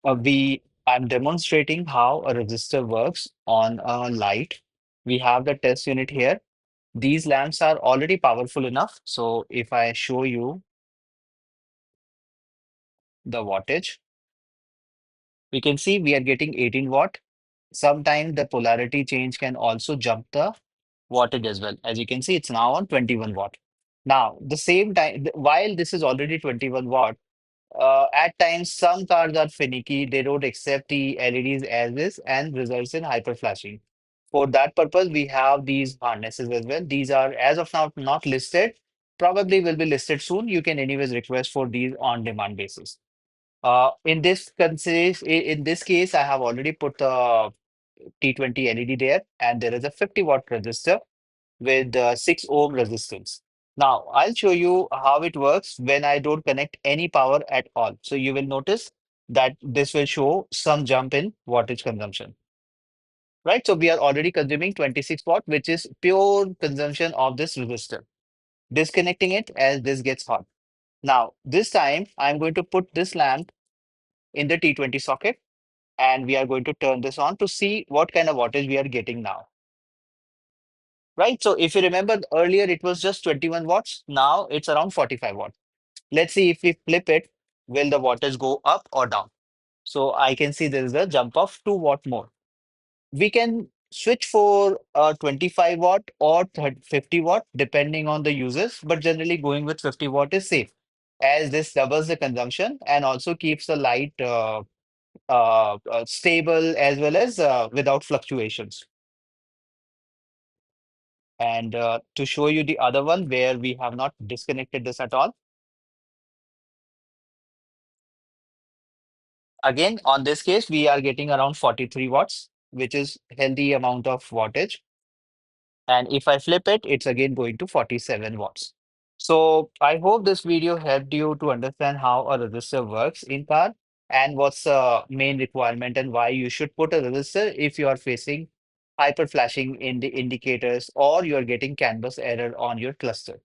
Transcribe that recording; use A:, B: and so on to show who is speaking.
A: I'm demonstrating how a resistor works on a light. We have the test unit here. These lamps are already powerful enough. So if I show you the wattage, we can see we are getting 18 watt. Sometimes the polarity change can also jump the wattage as well. As you can see, it's now on 21 watt. Now, the same time, while this is already 21 watt, at times some cars are finicky. They don't accept the LEDs as is and results in hyperflashing. For that purpose, we have these harnesses as well. These are, as of now, not listed. Probably will be listed soon. You can anyways request for these on demand basis. In this case, I have already put the T20 LED there, and there is a 50 watt resistor with 6 ohm resistance. Now, I'll show you how it works when I don't connect any power at all. So you will notice that this will show some jump in wattage consumption, right? So we are already consuming 26 watt, which is pure consumption of this resistor. Disconnecting it as this gets hot. Now, this time I'm going to put this lamp in the T20 socket, and we are going to turn this on to see what kind of wattage we are getting now. Right. So if you remember earlier, it was just 21 watts. Now it's around 45 watts. Let's see if we flip it, will the wattage go up or down? So I can see there is a jump of 2 watt more. We can switch for 25 watt or 50 watt depending on the users, but generally going with 50 watt is safe as this doubles the consumption and also keeps the light stable as well as without fluctuations. And to show you the other one where we have not disconnected this at all. Again, on this case, we are getting around 43 watts, which is healthy amount of wattage. And if I flip it, it's again going to 47 watts. So I hope this video helped you to understand how a resistor works in car and what's the main requirement and why you should put a resistor if you are facing hyper flashing in the indicators or you are getting canvas error on your cluster.